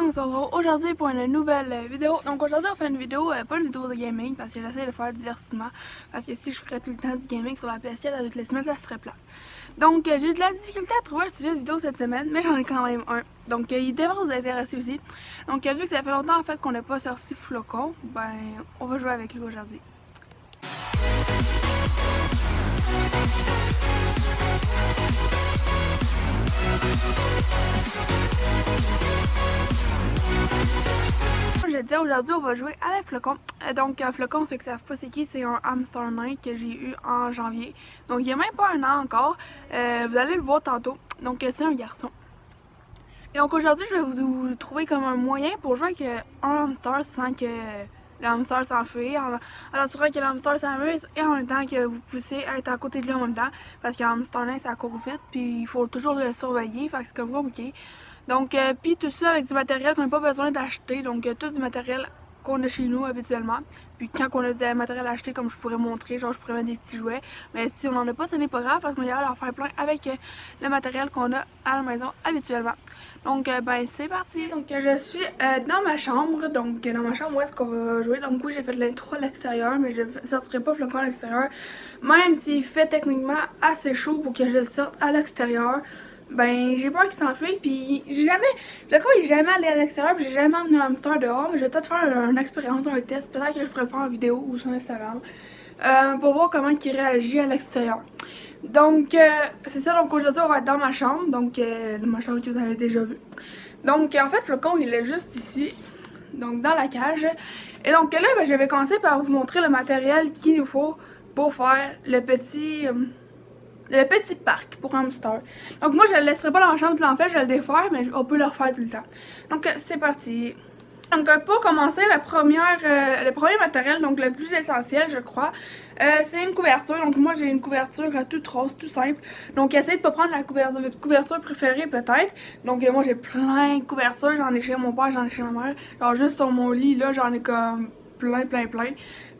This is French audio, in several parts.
on se retrouve aujourd'hui pour une nouvelle vidéo. Donc aujourd'hui on fait une vidéo, pas une vidéo de gaming parce que j'essaie de faire divertissement. Parce que si je ferais tout le temps du gaming sur la PS4 à toutes les semaines, ça serait plat. Donc j'ai eu de la difficulté à trouver un sujet de vidéo cette semaine, mais j'en ai quand même un. Donc il devrait vous intéresser aussi. Donc vu que ça fait longtemps en fait qu'on n'a pas sorti Flocon, ben on va jouer avec lui aujourd'hui. Je disais aujourd'hui on va jouer avec Flocon. Donc Flocon, ceux qui ne savent pas c'est qui, c'est un hamster nain que j'ai eu en janvier. Donc il n'y a même pas un an encore. Vous allez le voir tantôt. Donc c'est un garçon. Et donc aujourd'hui je vais vous trouver comme un moyen pour jouer avec un hamster sans que le hamster s'enfuit, en assurant que le hamster s'amuse et en même temps que vous puissiez être à côté de lui en même temps. Parce qu'un hamster nain ça court vite puis il faut toujours le surveiller, fait que c'est comme compliqué. Donc, puis tout ça avec du matériel qu'on n'a pas besoin d'acheter. Donc, tout du matériel qu'on a chez nous habituellement. Puis quand on a du matériel acheté, comme je pourrais montrer, genre je pourrais mettre des petits jouets. Mais si on n'en a pas, ce n'est pas grave parce qu'on ira leur faire plein avec le matériel qu'on a à la maison habituellement. Donc, ben c'est parti. Donc, je suis dans ma chambre. Donc, dans ma chambre où est-ce qu'on va jouer. Donc, oui, j'ai fait de l'intro à l'extérieur, mais je ne sortirai pas Flocon à l'extérieur. Même s'il fait techniquement assez chaud pour que je le sorte à l'extérieur. Ben, j'ai peur qu'il s'enfuit, puis j'ai jamais. Le coup, il est jamais allé à l'extérieur, puis j'ai jamais emmené un hamster dehors, mais je vais peut-être faire une expérience, un test. Peut-être que je pourrais le faire en vidéo ou sur Instagram pour voir comment il réagit à l'extérieur. Donc, c'est ça. Donc, aujourd'hui, on va être dans ma chambre, donc ma chambre que vous avez déjà vue. Donc, en fait, Flocon, il est juste ici, donc dans la cage. Et donc, là, ben, je vais commencer par vous montrer le matériel qu'il nous faut pour faire le petit parc pour hamster. Donc moi je le laisserai pas dans la chambre tout l'enfer, je vais le défaire, mais on peut le refaire tout le temps. Donc c'est parti. Donc pour commencer, le premier matériel, donc le plus essentiel je crois, c'est une couverture. Donc moi j'ai une couverture toute rose, tout simple. Donc essayez de pas prendre votre couverture préférée peut-être. Donc moi j'ai plein de couvertures, j'en ai chez mon père, j'en ai chez ma mère. Genre juste sur mon lit là, j'en ai comme plein.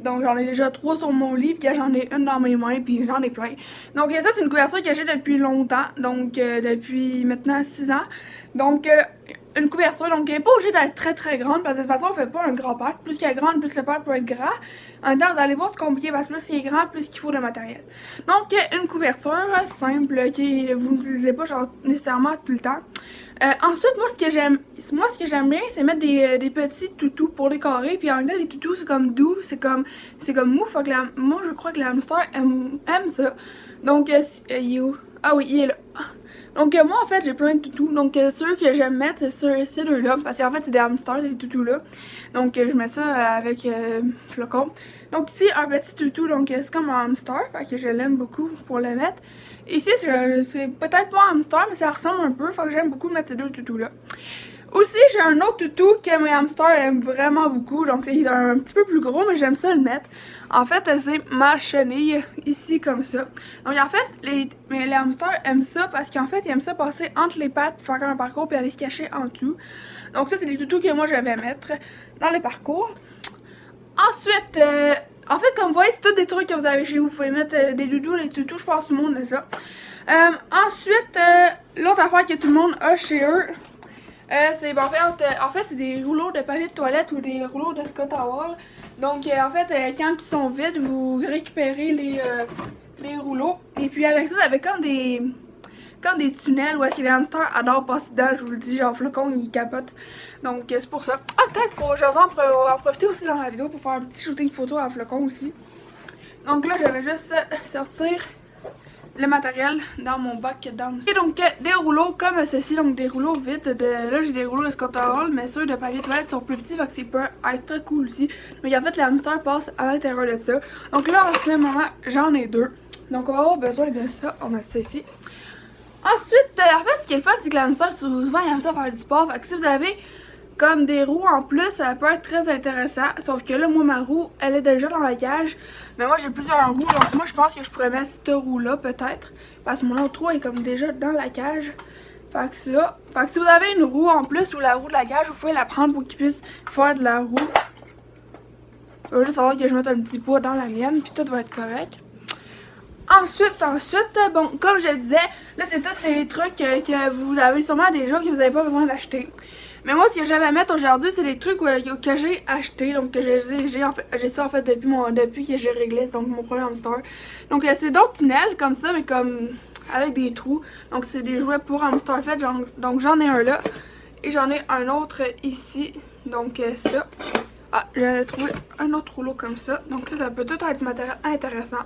Donc j'en ai déjà 3 sur mon lit, puis j'en ai une dans mes mains, puis j'en ai plein. Donc ça c'est une couverture que j'ai depuis longtemps, donc depuis maintenant 6 ans. Donc une couverture, donc elle n'est pas obligée d'être très grande, parce que de toute façon on fait pas un grand parc. Plus qu'elle est grande, plus le parc peut être grand. En même temps vous allez voir c'est compliqué, parce que plus il est grand, plus qu'il faut de matériel. Donc une couverture simple, que vous n'utilisez pas genre nécessairement tout le temps. Ensuite, moi ce que j'aime bien, c'est mettre des petits toutous pour les carrer. Puis en même temps, les toutous, c'est comme doux, c'est comme mou. Fait que moi, je crois que le hamster aime ça. Donc, il est où? Ah oui, il est là. Donc, moi, en fait, j'ai plein de toutous. Donc, ceux que j'aime mettre, c'est ces deux-là. Parce qu'en fait, c'est des hamsters, ces toutous-là. Donc, je mets ça avec Flocon. Donc, ici, un petit toutou. Donc, c'est comme un hamster. Fait que je l'aime beaucoup pour le mettre. Ici, c'est peut-être pas un hamster, mais ça ressemble un peu. Fait que j'aime beaucoup mettre ces deux toutous-là. Aussi, j'ai un autre toutou que mes hamsters aiment vraiment beaucoup. Donc, il est un petit peu plus gros, mais j'aime ça le mettre. En fait, c'est ma chenille, ici, comme ça. Donc, en fait, les hamsters aiment ça parce qu'en fait, ils aiment ça passer entre les pattes, faire un parcours, puis aller se cacher en dessous. Donc, ça, c'est les toutous que moi, je vais mettre dans les parcours. Ensuite, en fait, comme vous voyez, c'est tous des trucs que vous avez chez vous. Vous pouvez mettre des doudous, des toutous, je pense que tout le monde a ça. Ensuite, l'autre affaire que tout le monde a chez eux, c'est en fait c'est des rouleaux de papier de toilette ou des rouleaux de Scott Towel. Donc en fait quand ils sont vides, vous récupérez les rouleaux et puis avec ça, vous avez comme des tunnels où est-ce que les hamsters adorent passer dedans. Je vous le dis, genre Flocon il capote. Donc c'est pour ça. Ah, peut-être qu'aujourd'hui on pourrait en profiter aussi dans la vidéo pour faire un petit shooting photo à Flocon aussi. Donc là je vais juste sortir le matériel dans mon bac dans. Et donc des rouleaux comme ceci, donc des rouleaux vides. Là j'ai des rouleaux de Scott Towel, mais ceux de papier toilette sont plus petits, fait que ça peut être très cool aussi. Donc en fait les hamsters passent à l'intérieur de ça. Donc là en ce moment j'en ai 2. Donc on va avoir besoin de ça. On a ça ici. Ensuite, en fait ce qui est le fun c'est que les hamsters souvent ils aiment ça faire du sport. Fait que si vous avez comme des roues en plus, ça peut être très intéressant. Sauf que là, moi, ma roue, elle est déjà dans la cage. Mais moi, j'ai plusieurs roues. Donc moi, je pense que je pourrais mettre cette roue-là, peut-être. Parce que mon autre roue est comme déjà dans la cage. Fait que ça. Fait que si vous avez une roue en plus ou la roue de la cage, vous pouvez la prendre pour qu'il puisse faire de la roue. Il va juste falloir que je mette un petit poids dans la mienne, puis tout va être correct. Ensuite, bon, comme je disais, là, c'est tous des trucs que vous avez sûrement déjà, que vous n'avez pas besoin d'acheter. Mais moi, ce que j'avais à mettre aujourd'hui, c'est des trucs que j'ai achetés. Donc, que j'ai ça en fait depuis que j'ai réglé donc, mon premier hamster. Donc, c'est d'autres tunnels comme ça, mais comme avec des trous. Donc, c'est des jouets pour hamster fait. Donc, j'en ai un là. Et j'en ai un autre ici. Donc, ça. Ah, j'ai trouvé un autre rouleau comme ça. Donc, ça peut tout être du matériel intéressant.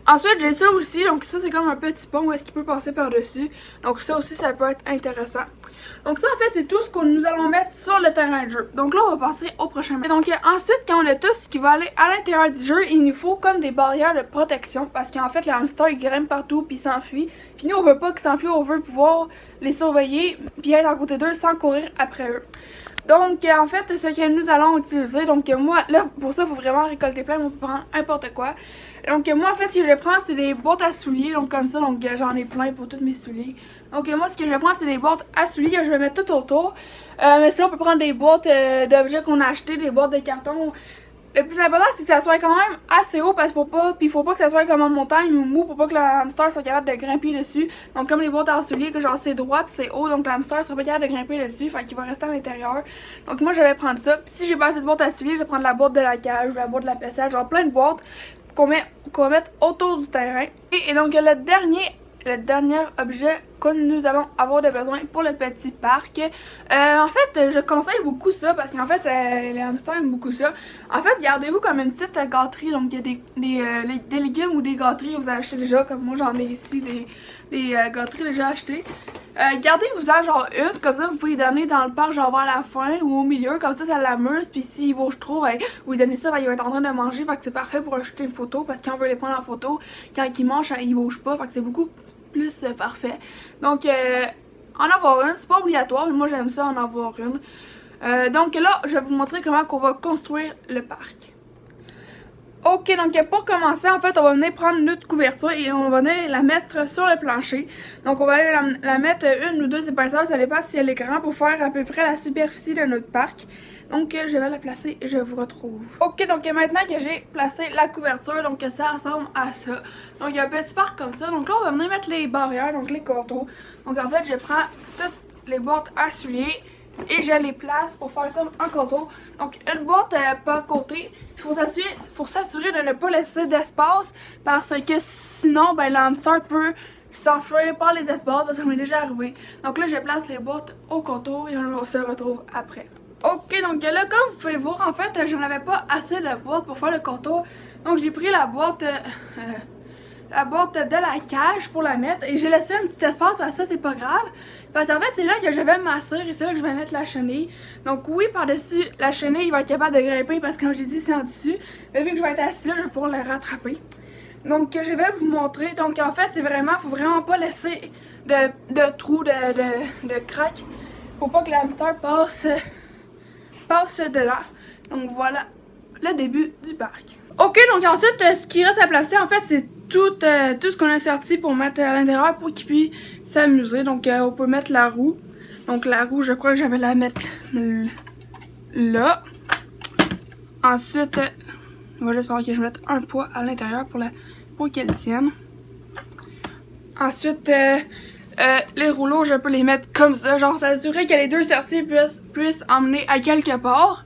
Ensuite, j'ai ça aussi. Donc, ça, c'est comme un petit pont où est-ce qu'il peut passer par-dessus. Donc, ça aussi, ça peut être intéressant. Donc, ça, en fait, c'est tout ce que nous allons mettre sur le terrain de jeu. Donc, là, on va passer au prochain. Donc, ensuite, quand on a tout ce qui va aller à l'intérieur du jeu, il nous faut comme des barrières de protection. Parce qu'en fait, les hamsters, ils grimpent partout puis ils s'enfuient. Puis nous, on veut pas qu'ils s'enfuient. On veut pouvoir les surveiller puis être à côté d'eux sans courir après eux. Donc, en fait, ce que nous allons utiliser, donc moi, là, pour ça, il faut vraiment récolter plein, mais on peut prendre n'importe quoi. Donc, moi, en fait, ce que je vais prendre, c'est des boîtes à souliers, donc comme ça, donc j'en ai plein pour tous mes souliers. Donc, moi, ce que je vais prendre, c'est des boîtes à souliers que je vais mettre tout autour. Mais sinon, on peut prendre des boîtes d'objets qu'on a achetés, des boîtes de carton. Le plus important, c'est que ça soit quand même assez haut, parce qu'il faut pas que ça soit comme en montagne ou mou, pour pas que le hamster soit capable de grimper dessus. Donc comme les boîtes à souliers, que genre c'est droit puis c'est haut, donc le hamster sera pas capable de grimper dessus, fait qu'il va rester à l'intérieur. Donc moi je vais prendre ça, puis si j'ai pas assez de boîtes à souliers, je vais prendre la boîte de la cage, la boîte de la vaisselle, genre plein de boîtes qu'on va mettre autour du terrain. Et donc le dernier objet que nous allons avoir de besoin pour le petit parc. En fait, je conseille beaucoup ça parce qu'en fait, les hamsters aiment beaucoup ça. En fait, gardez-vous comme une petite gâterie. Donc, il y a des légumes ou des gâteries que vous avez acheté déjà. Comme moi, j'en ai ici des gâteries déjà achetées. Gardez-vous-en genre une, comme ça vous pouvez donner dans le parc genre vers la fin ou au milieu, comme ça l'amuse, puis s'il bouge trop, ben, vous lui donnez ça, ben, il va être en train de manger, fait que c'est parfait pour ajouter une photo, parce qu'on veut les prendre en photo, quand il mange, il bouge pas, fait que c'est beaucoup plus parfait. Donc, en avoir une, c'est pas obligatoire, mais moi j'aime ça en avoir une. Donc là, je vais vous montrer comment on va construire le parc. Ok, donc pour commencer, en fait, on va venir prendre notre couverture et on va venir la mettre sur le plancher. Donc on va aller la mettre une ou deux épaisseurs, ça dépend si elle est grande, pour faire à peu près la superficie de notre parc. Donc je vais la placer et je vous retrouve. Ok, donc maintenant que j'ai placé la couverture, donc ça ressemble à ça. Donc il y a un petit parc comme ça. Donc là, on va venir mettre les barrières, donc les contours. Donc en fait, je prends toutes les boîtes à souliers et je les place pour faire comme un contour. Donc une boîte par côté. Il faut s'assurer de ne pas laisser d'espace parce que sinon, ben, l'hamster peut s'enfuir par les espaces parce que ça m'est déjà arrivé. Donc là, je place les boîtes au contour et on se retrouve après. Ok, donc là, comme vous pouvez voir, en fait, je n'avais pas assez de boîtes pour faire le contour. Donc j'ai pris la boîte de la cage pour la mettre et j'ai laissé un petit espace parce que ça c'est pas grave parce qu'en fait c'est là que je vais m'asseoir et c'est là que je vais mettre la chenille. Donc oui, par-dessus la chenille il va être capable de grimper parce que comme j'ai dit c'est en dessus, mais vu que je vais être assis là je vais pouvoir le rattraper. Donc je vais vous montrer. Donc en fait c'est vraiment, faut vraiment pas laisser de trous, de craques pour pas que le hamster passe de là. Donc voilà le début du parc. Ok, donc ensuite ce qui reste à placer en fait c'est tout ce qu'on a sorti pour mettre à l'intérieur pour qu'il puisse s'amuser. Donc on peut mettre la roue. Donc la roue, je crois que je vais la mettre là. Ensuite, on va juste faire que je mette un poids à l'intérieur pour qu'elle tienne. Ensuite, les rouleaux, je peux les mettre comme ça. Genre s'assurer que les deux sorties puissent emmener à quelque part.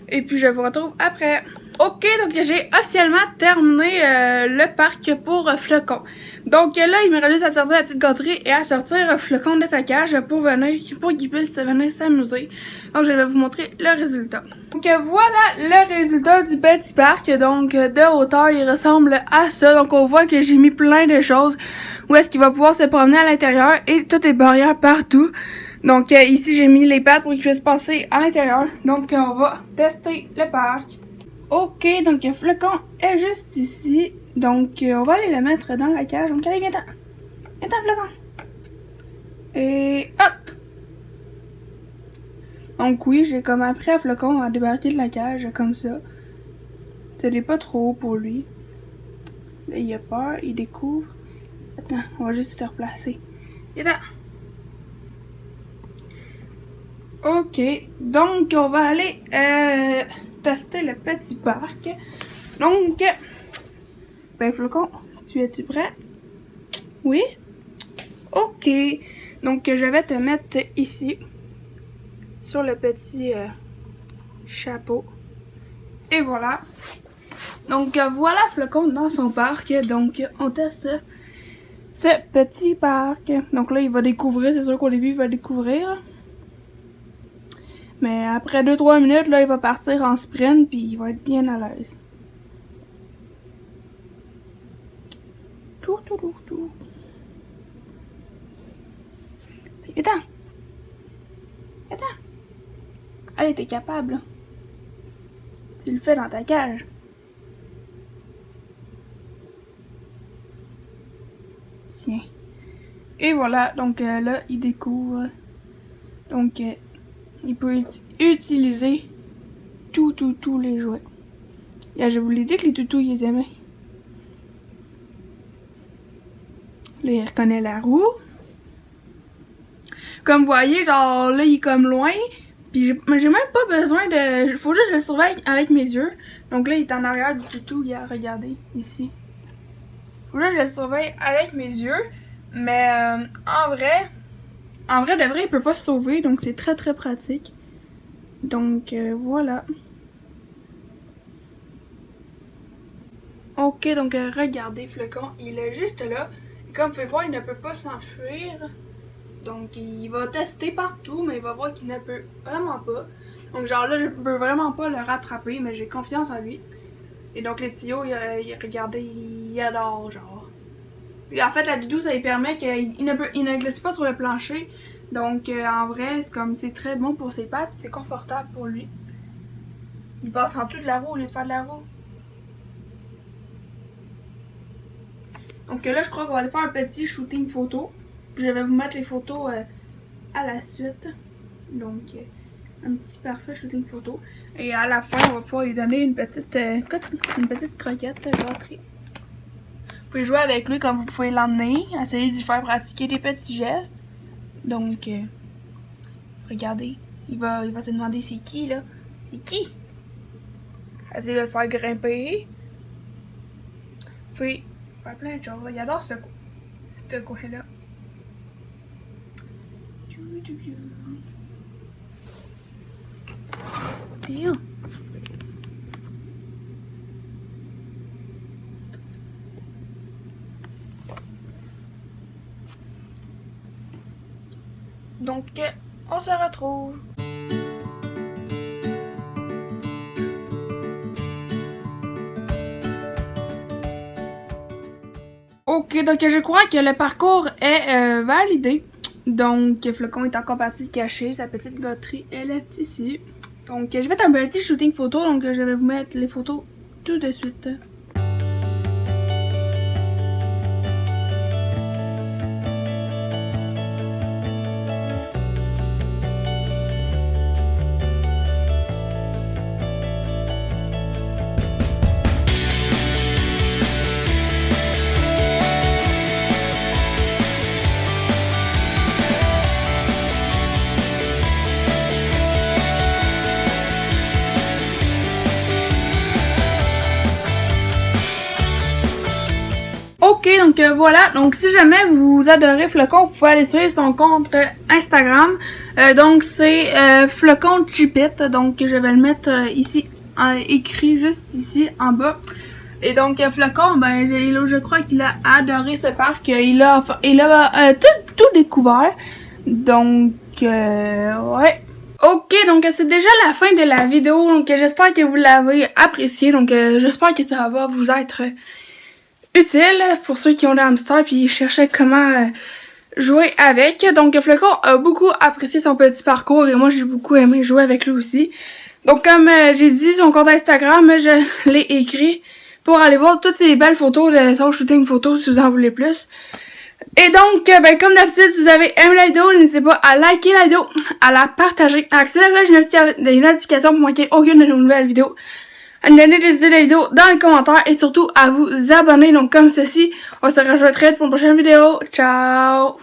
Et puis je vous retrouve après. Ok, donc j'ai officiellement terminé le parc pour Flocon. Donc là, il me reste juste à sortir la petite gâterie et à sortir Flocon de sa cage pour qu'il puisse venir s'amuser. Donc je vais vous montrer le résultat. Donc voilà le résultat du petit parc. Donc de hauteur, il ressemble à ça. Donc on voit que j'ai mis plein de choses où est-ce qu'il va pouvoir se promener à l'intérieur et toutes les barrières partout. Donc ici, j'ai mis les pattes pour qu'il puisse passer à l'intérieur. Donc on va tester le parc. Ok, donc Flocon est juste ici. Donc on va aller le mettre dans la cage. Donc allez, viens-t'en. Viens-t'en, Flocon. Et hop! Donc oui, j'ai comme appris à Flocon à débarquer de la cage comme ça. Ce n'est pas trop haut pour lui. Là, il a peur, il découvre. Attends, on va juste te replacer. Viens-t'en. Ok, donc on va aller tester le petit parc. Donc, ben Flocon, es-tu prêt? Oui? Ok, donc je vais te mettre ici. sur le petit chapeau. Et voilà. Donc voilà Flocon dans son parc. Donc on teste ce petit parc. Donc là il va découvrir, c'est sûr qu'au début il va découvrir. Mais après 2-3 minutes, là il va partir en sprint puis il va être bien à l'aise. Tout. Attends. Allez, t'es capable. Tu le fais dans ta cage. Tiens. Et voilà, donc là, il découvre. Donc, il peut utiliser tous les jouets. Et je vous l'ai dit que les toutous, ils les aimaient. Là, il reconnaît la roue. Comme vous voyez, genre là, il est comme loin. Puis j'ai même pas besoin de... Faut juste que je le surveille avec mes yeux. Donc là, il est en arrière du toutou. Regardez, ici. Faut juste que je le surveille avec mes yeux. Mais en vrai de vrai, il peut pas se sauver. Donc c'est très pratique. Donc voilà. Ok, donc regardez, Flocon, il est juste là. Et comme vous pouvez voir, il ne peut pas s'enfuir. Donc il va tester partout, mais il va voir qu'il ne peut vraiment pas. Donc genre là, je peux vraiment pas le rattraper, mais j'ai confiance en lui. Et donc les tuyaux, regardez, il adore, genre. Puis en fait, la doudou, ça lui permet qu'il ne glisse pas sur le plancher. Donc en vrai, c'est très bon pour ses pattes, c'est confortable pour lui. Il passe en dessous de la roue au lieu de faire de la roue. Donc là, je crois qu'on va aller faire un petit shooting photo. Je vais vous mettre les photos à la suite. Donc, un petit parfait shooting photo. Et à la fin, on va pouvoir lui donner une petite croquette gâterie. Vous pouvez jouer avec lui comme vous pouvez l'emmener. Essayer d'y faire pratiquer des petits gestes. Donc, regardez. Il va se demander c'est qui, là. C'est qui? Essayez de le faire grimper. Vous pouvez faire plein de choses. Il adore ce coin-là. T'es où? Donc, on se retrouve. Ok, donc je crois que le parcours est validé. Donc, Flocon est encore parti se cacher. Sa petite gâterie, elle est ici. Donc, je vais faire un petit shooting photo. Donc, je vais vous mettre les photos tout de suite. Ok, donc voilà. Donc si jamais vous adorez Flocon, vous pouvez aller suivre son compte Instagram. Donc c'est Flocon Chipit. Donc je vais le mettre ici, écrit juste ici en bas. Et donc Flocon, ben je crois qu'il a adoré ce parc. Il a tout découvert. Donc ouais. Ok, donc c'est déjà la fin de la vidéo. Donc j'espère que vous l'avez apprécié. Donc j'espère que ça va vous être utile pour ceux qui ont des hamsters puis cherchaient comment jouer avec. Donc Flocon a beaucoup apprécié son petit parcours et moi j'ai beaucoup aimé jouer avec lui aussi. Donc comme j'ai dit, son compte Instagram, je l'ai écrit pour aller voir toutes ces belles photos de son shooting photo si vous en voulez plus. Et donc, ben, comme d'habitude, si vous avez aimé la vidéo, n'hésitez pas à liker la vidéo, à la partager, à activer la cloche des notifications pour manquer aucune de nos nouvelles vidéos. À nous donner des idées de vidéos dans les commentaires et surtout à vous abonner. Donc comme ceci, on se rejoint très vite pour une prochaine vidéo. Ciao!